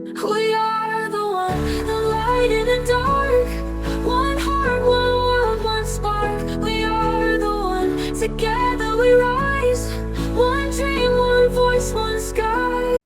We are the one, the light in the dark. One heart, one world, one spark. We are the one, together we rise. One dream, one voice, one sky.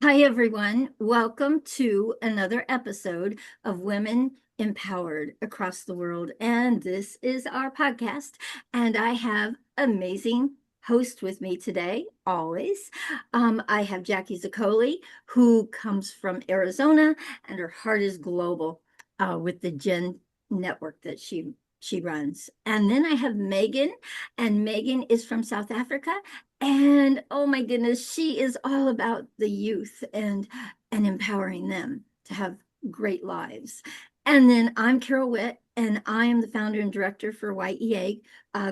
Hi, everyone. Welcome to another episode of Women Empowered Across the World. And this is our podcast. And I have amazing host with me today, always. I have Jackie Zaccoli, who comes from Arizona, and her heart is global with the Gen Network that she runs. And then I have Megan, and Megan is from South Africa, and oh my goodness, she is all about the youth and empowering them to have great lives. And then I'm Carol Witt, and I am the founder and director for YEA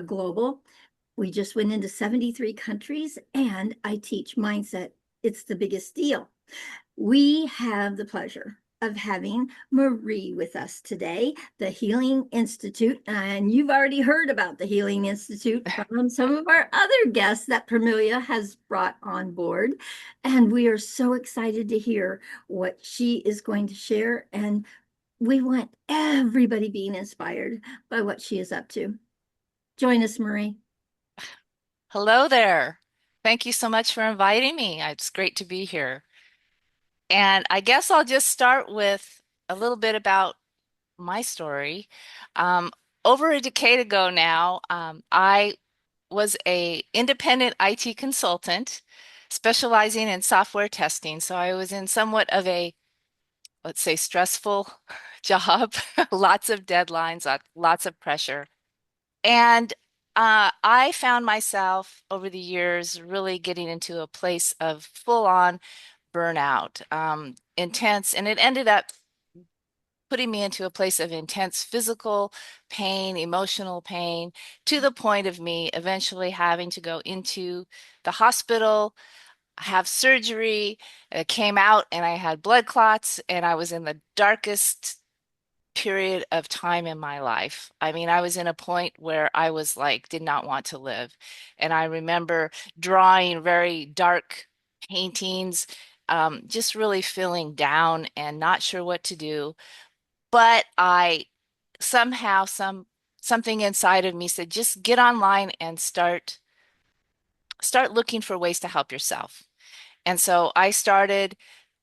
Global. We just went into 73 countries, and I teach mindset. It's the biggest deal. We have the pleasure of having Maree with us today, the Healing Institute. And you've already heard about the Healing Institute from some of our other guests that Permilia has brought on board. And we are so excited to hear what she is going to share. And we want everybody being inspired by what she is up to. Join us, Maree. Hello there. Thank you so much for inviting me. It's great to be here. And I guess I'll just start with a little bit about my story. Um, Over a decade ago now, I was a independent IT consultant specializing in software testing. So I was in somewhat of a, let's say, stressful job, lots of deadlines, lots of pressure. And I found myself over the years really getting into a place of full-on burnout, intense, and it ended up putting me into a place of intense physical pain, emotional pain, to the point of me eventually having to go into the hospital, have surgery. Came out and I had blood clots, and I was in the darkest period of time in my life. I mean, I was in a point where I was like, did not want to live. And I remember drawing very dark paintings, just really feeling down and not sure what to do. But I somehow, something inside of me said, just get online and start looking for ways to help yourself. And so I started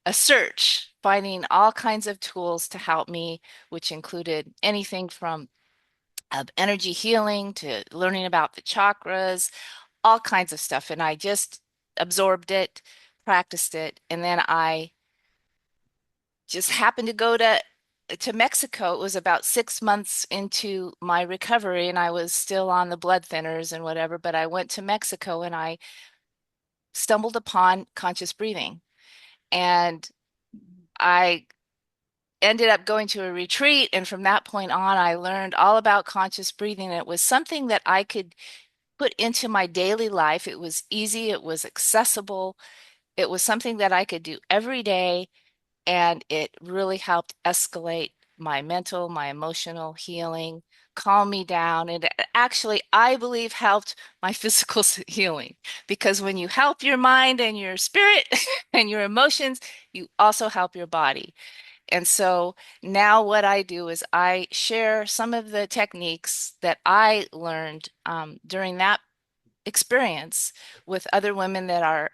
a search, finding all kinds of tools to help me, which included anything from energy healing to learning about the chakras, all kinds of stuff. And I just absorbed it, practiced it, and then I just happened to go to Mexico. It was about 6 months into my recovery, and I was still on the blood thinners and whatever, but I went to Mexico and I stumbled upon conscious breathing. And I ended up going to a retreat, and from that point on, I learned all about conscious breathing. It was something that I could put into my daily life. It was easy, it was accessible, it was something that I could do every day, and it really helped escalate my mental, my emotional healing, calm me down. And it actually, I believe, helped my physical healing, because when you help your mind and your spirit and your emotions, you also help your body. And so now what I do is I share some of the techniques that I learned during that experience with other women that are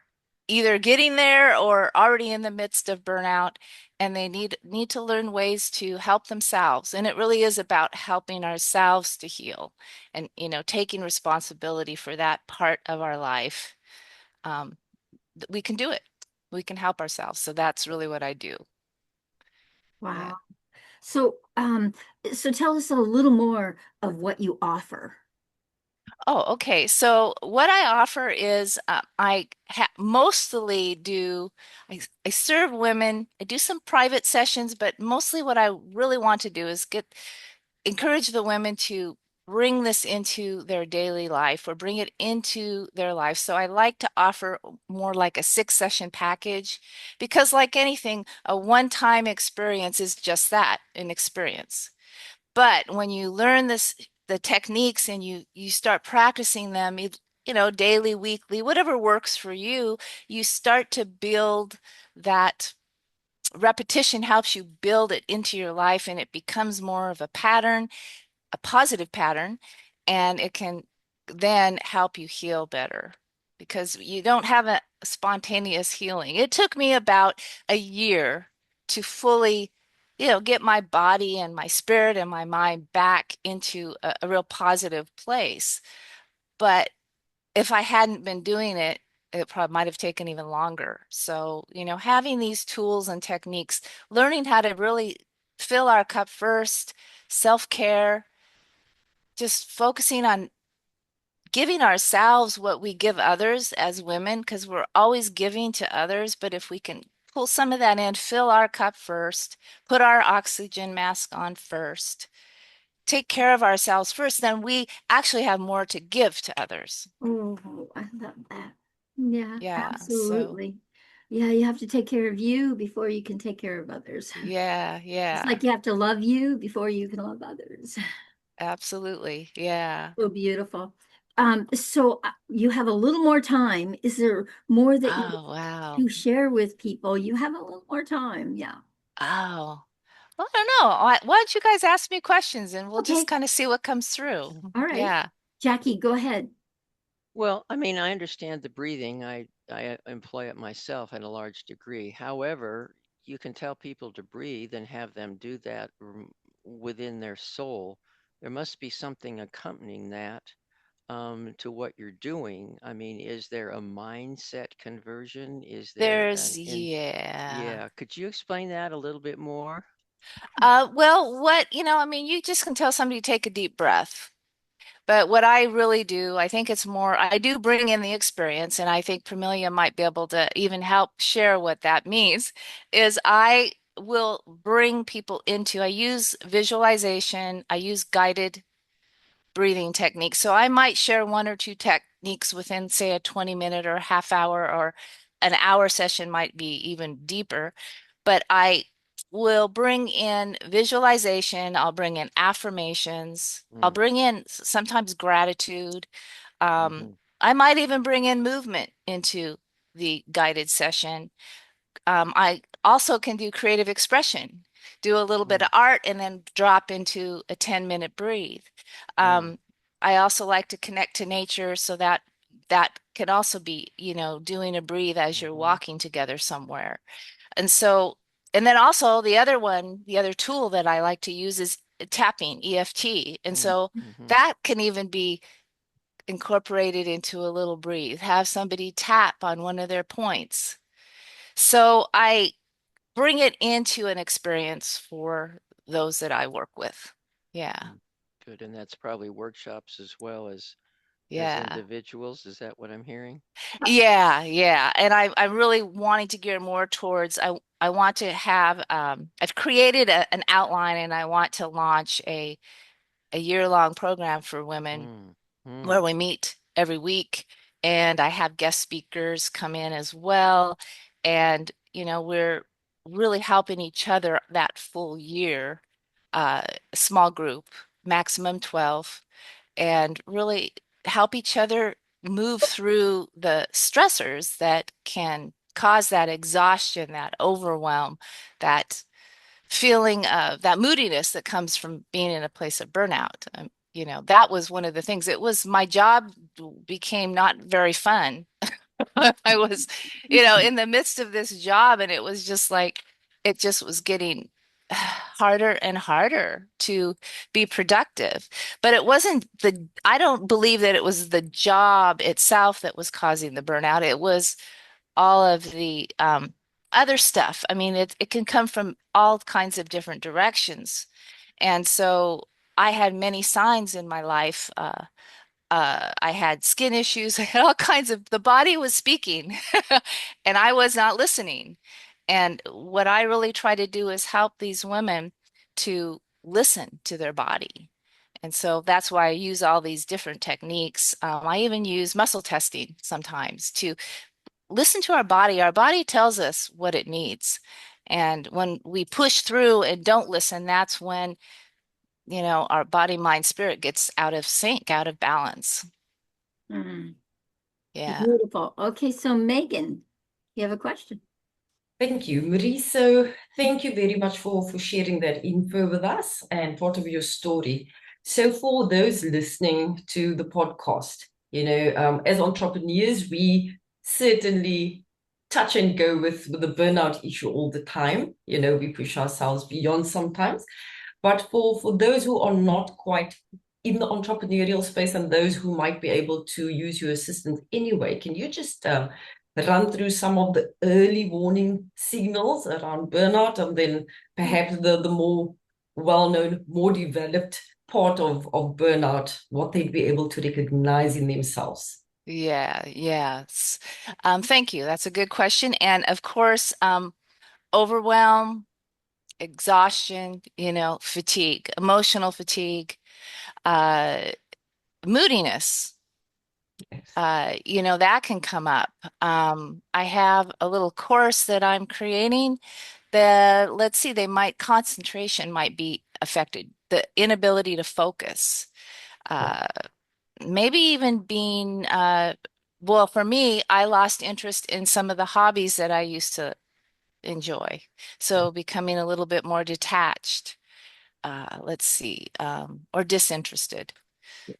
either getting there or already in the midst of burnout, and they need to learn ways to help themselves. And it really is about helping ourselves to heal, and taking responsibility for that part of our life. um, we can do it. We can help ourselves. So that's really what I do. Yeah. Wow. So, so tell us a little more of what you offer. Oh, okay. So what I offer is I mostly do, I serve women. I do some private sessions, but mostly what I really want to do is encourage the women to bring this into their daily life or bring it into their life. So I like to offer more like a 6 session package, because like anything, a one-time experience is just that, an experience. But when you learn the techniques and you start practicing them, daily, weekly, whatever works for you, you start to build that repetition helps you build it into your life and it becomes more of a pattern, a positive pattern, and it can then help you heal better because you don't have a spontaneous healing. It took me about a year to fully, get my body and my spirit and my mind back into a real positive place. But if I hadn't been doing it, it probably might have taken even longer. So, having these tools and techniques, learning how to really fill our cup first, self-care, just focusing on giving ourselves what we give others as women, because we're always giving to others. But if we can pull some of that in, fill our cup first, put our oxygen mask on first, take care of ourselves first, then we actually have more to give to others. Oh, I love that. Yeah, Yeah. So, absolutely. Yeah, you have to take care of you before you can take care of others. yeah, It's yeah, like you have to love you before you can love others. absolutely. Yeah. So beautiful. So you have a little more time. Is there more that you Oh, wow. to share with people? You have a little more time. Yeah. Oh, well, I don't know. Why don't you guys ask me questions and we'll just Okay. kind of see what comes through. All right. Yeah. Jackie, go ahead. Well, I mean, I understand the breathing. I employ it myself in a large degree. However, you can tell people to breathe and have them do that within their soul. There must be something accompanying that to what you're doing. I mean, is there a mindset conversion? Is there Yeah. yeah, could you explain that a little bit more? Well, I mean, you just can tell somebody to take a deep breath. But what I really do, I think it's more, I do bring in the experience, and I think Pamelia might be able to even help share what that means, is I will bring people into, I use visualization, I use guided breathing techniques. So I might share one or two techniques within, say, a 20-minute or a half hour or an hour session might be even deeper. But I will bring in visualization, I'll bring in affirmations, I'll Mm, bring in sometimes gratitude. Um, mm-hmm, I might even bring in movement into the guided session. I also can do creative expression, do a little bit mm, of art, and then drop into a 10-minute breathe. mm, Um, I also like to connect to nature so that that can also be, doing a breathe as you're mm-hmm, walking together somewhere. And so, and then also the other one, the other tool that I like to use is tapping, EFT. And mm, so mm-hmm, that can even be incorporated into a little breathe, have somebody tap on one of their points. So I bring it into an experience for those that I work with. Yeah. mm. Good, and that's probably workshops as well as Yeah. individuals. Is that what I'm hearing? Yeah, yeah. And I'm really wanting to gear more towards I want to have I've created an outline and I want to launch a year-long program for women Mm, where mm, we meet every week and I have guest speakers come in as well. And, we're really helping each other that full year, uh, small group, maximum 12, and really help each other move through the stressors that can cause that exhaustion, that overwhelm, that feeling of that moodiness that comes from being in a place of burnout. That was one of the things. It was my job became not very fun. I was, in the midst of this job, and it was just like, it just was getting harder and harder to be productive. But I don't believe that it was the job itself that was causing the burnout. It was all of the other stuff. I mean, it can come from all kinds of different directions. And so I had many signs in my life. I had skin issues. I had all kinds of, the body was speaking and I was not listening. And what I really try to do is help these women to listen to their body. And so that's why I use all these different techniques. I even use muscle testing sometimes to listen to our body. Our body tells us what it needs. And when we push through and don't listen, that's when, our body, mind, spirit gets out of sync, out of balance. Mm. Yeah. Beautiful. Okay, so Megan, you have a question? Thank you, Maree. So thank you very much for sharing that info with us and part of your story. So for those listening to the podcast, as entrepreneurs, we certainly touch and go with the burnout issue all the time. We push ourselves beyond sometimes. But for those who are not quite in the entrepreneurial space and those who might be able to use your assistance anyway, can you just run through some of the early warning signals around burnout and then perhaps the more well-known, more developed part of burnout, what they'd be able to recognize in themselves? Yeah, yes. Thank you. That's a good question. And of course, overwhelm, exhaustion, fatigue, emotional fatigue, uh, moodiness, Yes. that can come up. I have a little course that I'm creating that, let's see, concentration might be affected, the inability to focus, uh, maybe even being, well, for me, I lost interest in some of the hobbies that I used to enjoy. So becoming a little bit more detached, let's see, or disinterested.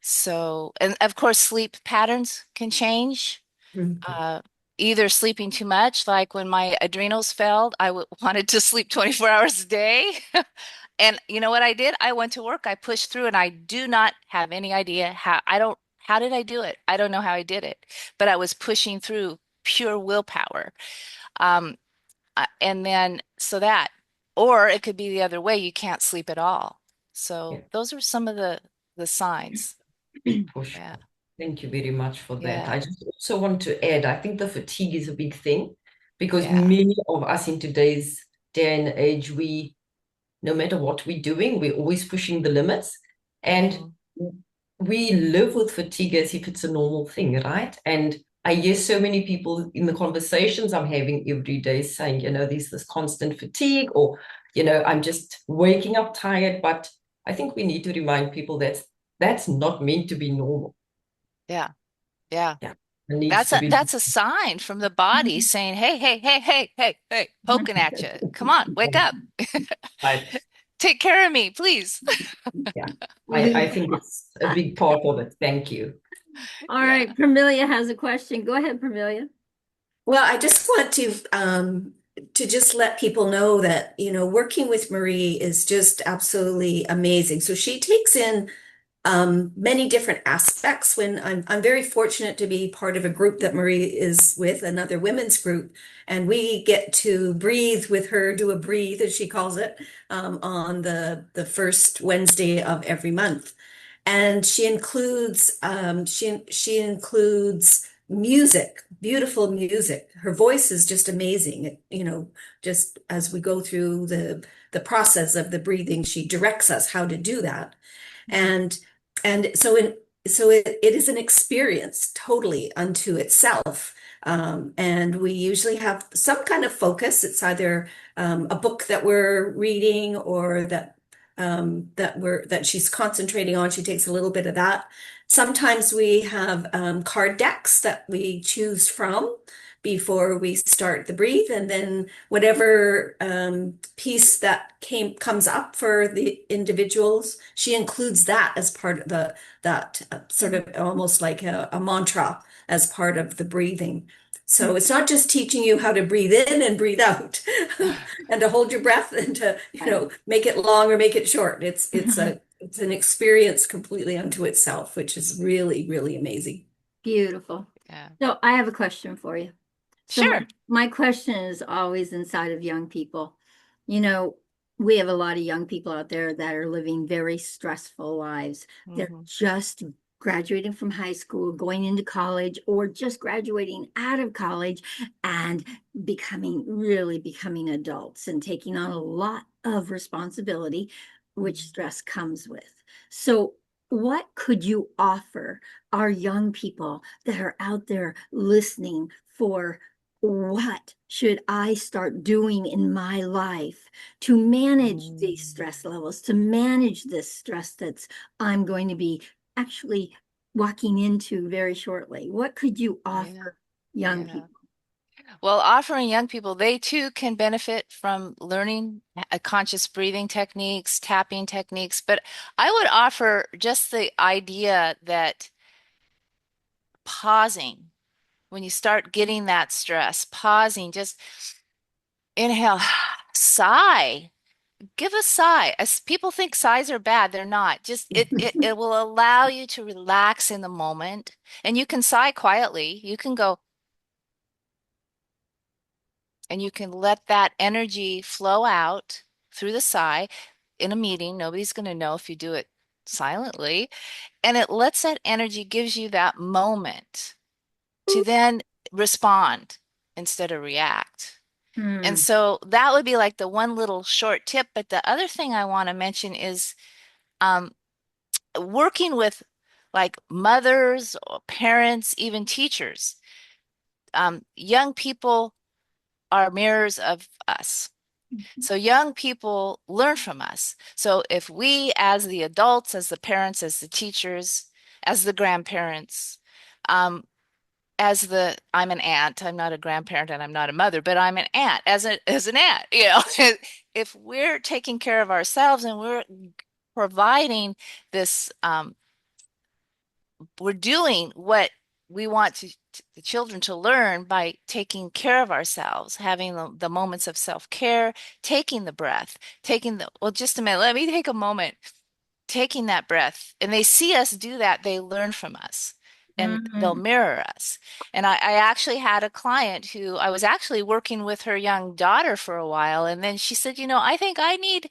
So, and of course, sleep patterns can change. Mhm. Uh, Either sleeping too much, like when my adrenals failed, wanted to sleep 24 hours a day. And you know what I did? I went to work, I pushed through, and I do not have any idea how did I do it? I don't know how I did it, but I was pushing through pure willpower. Um, and then or it could be the other way, you can't sleep at all. Yeah. So those are some of the signs. For sure. Yeah. Thank you very much for that. Yeah. I just also want to add, I think the fatigue is a big thing because Yeah. many of us in today's day and age, no matter what we're doing, we're always pushing the limits. And Mhm. we live with fatigue as if it's a normal thing, right? And I hear so many people in the conversations I'm having every day saying, there's this constant fatigue, or, I'm just waking up tired. But I think we need to remind people that's not meant to be normal. Yeah. Yeah. Yeah, it needs to be. That's a sign from the body saying, hey, hey, hey, hey, hey, hey, poking at you. Come on, wake up. Right. Take care of me, please. Yeah, I think it's a big part of it. Thank you. All Yeah. right, Permilia has a question. Go ahead, Permilia. Well, I just want to just let people know that, working with Maree is just absolutely amazing. So she takes in many different aspects. When I'm very fortunate to be part of a group that Maree is with, another women's group, and we get to breathe with her, do a breathe, as she calls it, on the first Wednesday of every month. And she includes music, beautiful music. Her voice is just amazing. Just as we go through the process of the breathing, she directs us how to do that. And it is an experience totally unto itself. And we usually have some kind of focus. It's either a book that we're reading or that she's concentrating on. She takes a little bit of that. Sometimes we have card decks that we choose from before we start the breathe, and then whatever piece that comes up for the individuals, she includes that as part of that sort of almost like a mantra as part of the breathing. So it's not just teaching you how to breathe in and breathe out and to hold your breath and to, make it long or make it short. It's an experience completely unto itself, which is really, really amazing. Beautiful. Yeah. So I have a question for you. So Sure. my question is always inside of young people. We have a lot of young people out there that are living very stressful lives. They're Mhm. just graduating from high school, going into college, or just graduating out of college and really becoming adults and taking on a lot of responsibility, which stress comes with. So what could you offer our young people that are out there listening for what should I start doing in my life to manage these stress levels, to manage this stress I'm going to be actually walking into very shortly? What could you Yeah. offer young Yeah. people? Well, offering young people, they too can benefit from learning conscious breathing techniques, tapping techniques. But I would offer just the idea that pausing, when you start getting that stress, pausing, just inhale, sigh, give a sigh. As people think sighs are bad, they're not. Just it will allow you to relax in the moment. And you can sigh quietly. You can go, and you can let that energy flow out through the sigh in a meeting. Nobody's going to know if you do it silently. And it lets that energy, gives you that moment to then respond instead of react. And Hmm. so that would be like the one little short tip. But the other thing I want to mention is um, working with like mothers or parents, even teachers. Young people are mirrors of us. So young people learn from us. So if we, as the adults, as the parents, as the teachers, as the grandparents, um, I'm an aunt, I'm not a grandparent and I'm not a mother, but I'm an aunt as an aunt, you know, if we're taking care of ourselves and we're providing this, we're doing what we want the children to learn by taking care of ourselves, having the moments of self-care, taking the breath, well, just a minute, let me take a moment, taking that breath. And they see us do that, they learn from us and they'll Mhm. mirror us. And I actually had a client who I was actually working with her young daughter for a while. And then she said, I think I need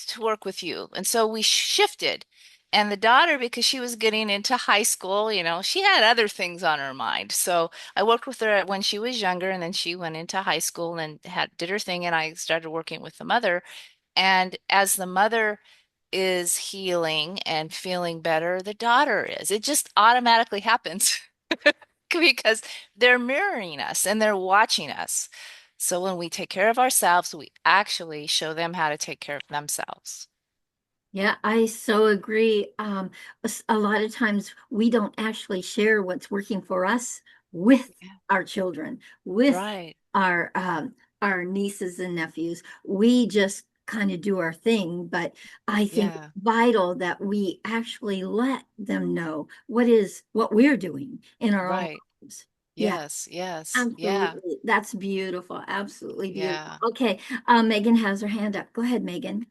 to work with you. And so we shifted. And the daughter, because she was getting into high school, she had other things on her mind. So I worked with her when she was younger, and then she went into high school and did her thing. And I started working with the mother. And as the mother is healing and feeling better, the daughter is. It just automatically happens because they're mirroring us and they're watching us. So when we take care of ourselves, we actually show them how to take care of themselves. Yeah, I so agree. A lot of times we don't actually share what's working for us with Yeah. our children, with Right. our nieces and nephews. We just kind of do our thing, but I think it's Yeah. vital that we actually let them know what we're doing in our own Right. lives. Yeah, Yes. Yes. Yeah. absolutely. That's beautiful. Absolutely beautiful. Yeah. Okay, Megan has her hand up. Go ahead, Megan.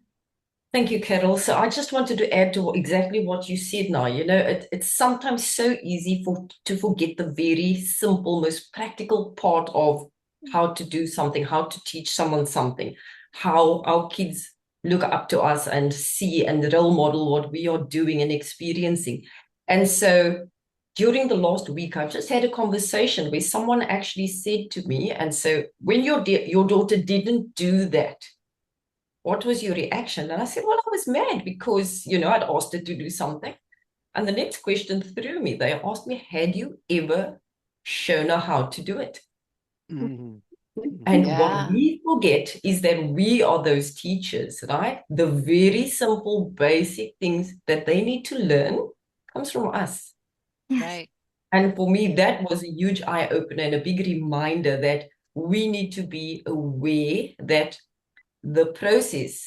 Thank you, Carol. So I just wanted to add to exactly what you said now. It's sometimes so easy to forget the very simple, most practical part of how to do something, how to teach someone something, how our kids look up to us and see and role model what we are doing and experiencing. And so during the last week, I've just had a conversation where someone actually said to me, and so when your daughter didn't do that, what was your reaction? And I said, well, I was mad because, I'd asked her to do something. And the next question threw me. They asked me, had you ever shown her how to do it? Mhm. And what Yeah. we forget is that we are those teachers, right? The very simple, basic things that they need to learn comes from us. Yes. Right. And for me, that was a huge eye opener and a big reminder that we need to be aware that the process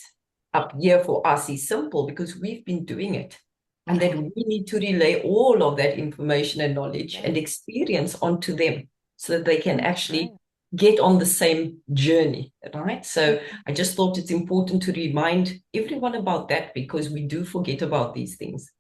up here for us is simple because we've been doing it. And that Mm-hmm. we need to relay all of that information and knowledge Right. and experience onto them so that they can Right. actually get on the same journey, right? So I just thought it's important to remind everyone about that because we do forget about these things.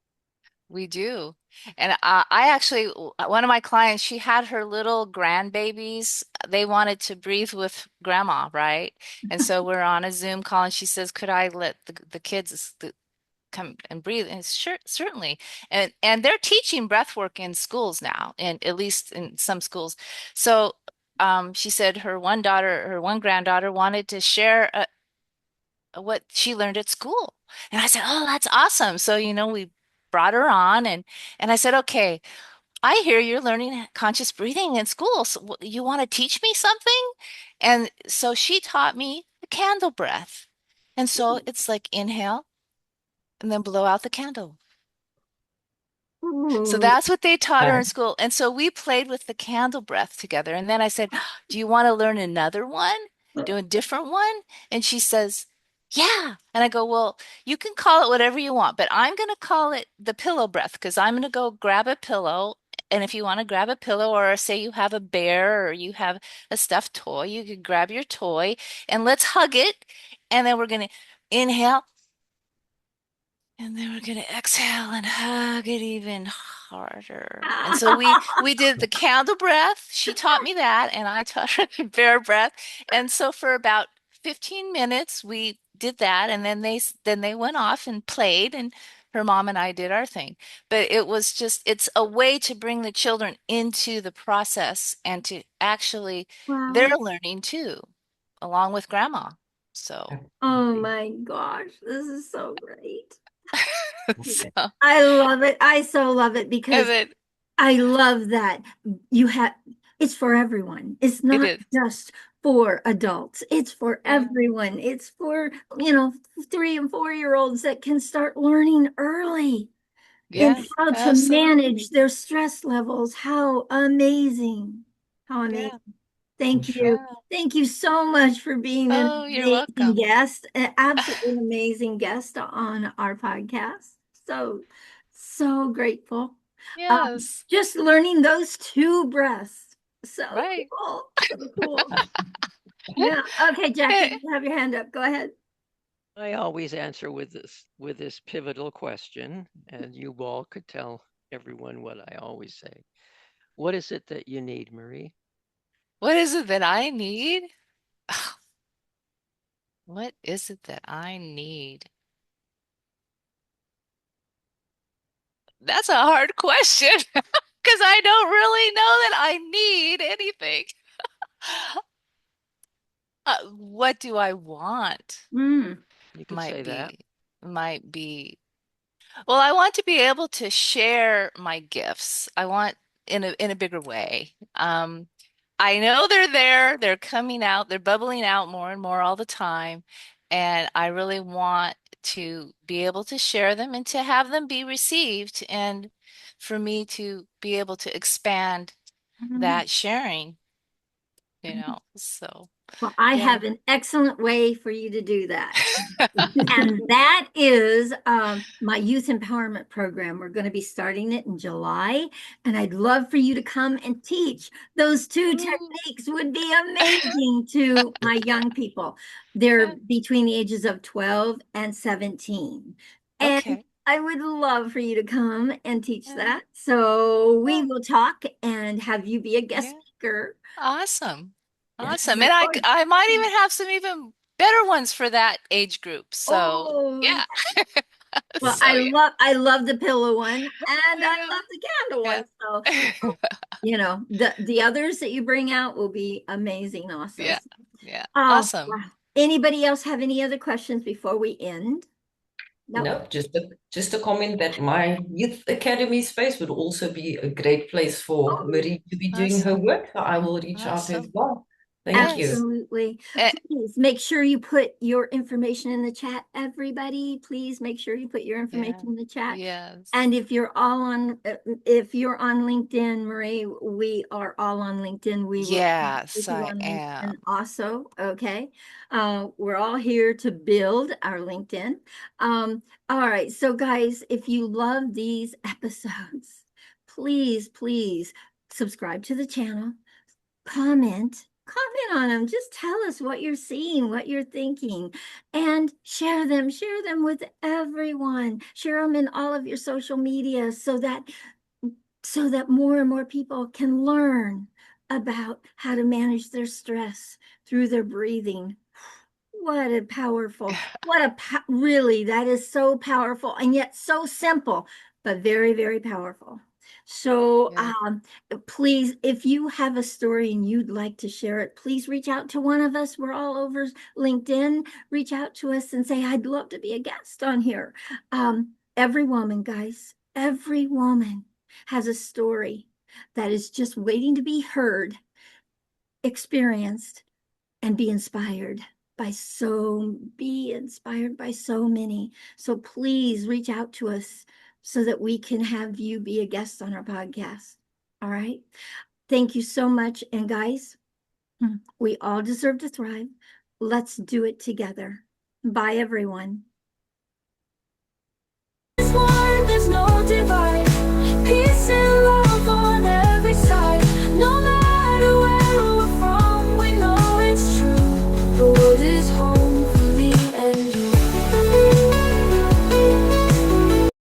We do. And I actually, one of my clients, she had her little grandbabies. They wanted to breathe with grandma, right? And so we're on a Zoom call and she says, could I let the kids come and breathe? And sure, certainly. And they're teaching breath work in schools now, and at least in some schools. So she said her one granddaughter wanted to share what she learned at school. And I said, "Oh, that's awesome." So, we brought her on and I said, "Okay, I hear you're learning conscious breathing in school. So you want to teach me something?" And so she taught me the candle breath. And so it's like inhale and then blow out the candle. So Ooh. that's what they taught her Uh, in school. And so we played with the candle breath together. And then I said, do you want to learn another one? Do a different one? And she says, yeah. And I go, well, you can call it whatever you want, but I'm going to call it the pillow breath because I'm going to go grab a pillow. And if you want to grab a pillow, or say you have a bear or you have a stuffed toy, you could grab your toy and let's hug it. And then we're going to inhale. And then we're going to exhale and hug it even harder. And so we did the candle breath. She taught me that, and I taught her the bear breath. And so for about 15 minutes we did that, and then they went off and played, and her mom and I did our thing. But it was just it's a way to bring the children into the process and to actually they're Wow. learning too, along with grandma. So Oh absolutely. my gosh, this is so great. so I love it. I so love it and because then I love that you have it's for everyone. It's it not is. just for adults. It's for Yeah. everyone. It's for, 3 and 4-year-olds that can start learning early in Yes, how to manage absolutely. their stress levels. How amazing. How Yeah, amazing. Thank you. yeah. Thank you so much for being an Oh, you're amazing welcome. guest, an absolutely amazing guest on our podcast. So, so grateful. Yes, Just learning those two breaths. So right. cool. So cool. Yeah. Okay, Jackie, Eh, you have your hand up. Go ahead. I always answer with this pivotal question, and you all could tell everyone what I always say. What is it that you need, Maree? What is it that I need? What is it that I need? That's a hard question because I don't really know that I need anything. What do I want? Mm. You could Might say that. be, might be. Well, I want to be able to share my gifts. I want in a bigger way. I know they're there, they're coming out, they're bubbling out more and more all the time, and I really want to be able to share them and to have them be received and for me to be able to expand that sharing, So Well, I yeah. have an excellent way for you to do that. And that is my youth empowerment program. We're going to be starting it in July. And I'd love for you to come and teach. Those two Ooh. techniques would be amazing to my young people. They're between the ages of 12 and 17. And Okay. I would love for you to come and teach Yeah. that. So we Yeah. will talk and have you be a guest Yeah. speaker. Awesome. Yes. Awesome. And I might even have some even better ones for that age group. So, Oh, yeah. well, So, yeah. I love the pillow one and I Yeah. love the candle Yeah. one. So, the others that you bring out will be amazing also. Yeah. Yeah. Oh, Awesome. wow. Anybody else have any other questions before we end? No. No, just a comment that my youth academy space would also be a great place for Oh, Maree to be doing her Awesome. work. So I will reach out as Awesome. well. Thank Yes. you. absolutely. Eh, Please make sure you put your information in the chat, everybody. Please make sure you put your yeah. information in the chat. Yes. And if you're on LinkedIn, Maree, we are all on LinkedIn. We will Yes, with you I on LinkedIn am. also. Okay. We're all here to build our LinkedIn. All right. So guys, if you love these episodes, please subscribe to the channel, comment on them. Just tell us what you're seeing, what you're thinking, and share them with everyone. Share them in all of your social media so that more and more people can learn about how to manage their stress through their breathing. What a powerful, really, that is so powerful and yet so simple, but very, very powerful. So, Yeah. please, if you have a story and you'd like to share it, please reach out to one of us. We're all over LinkedIn. Reach out to us and say, I'd love to be a guest on here. Every woman, guys, every woman has a story that is just waiting to be heard, experienced, and be inspired by so many. So please reach out to us so that we can have you be a guest on our podcast. All right. Thank you so much. And guys, we all deserve to thrive. Let's do it together. Bye, everyone. There's no divide, peace and love on every side. No matter where we're from, we know it's true. The world is home.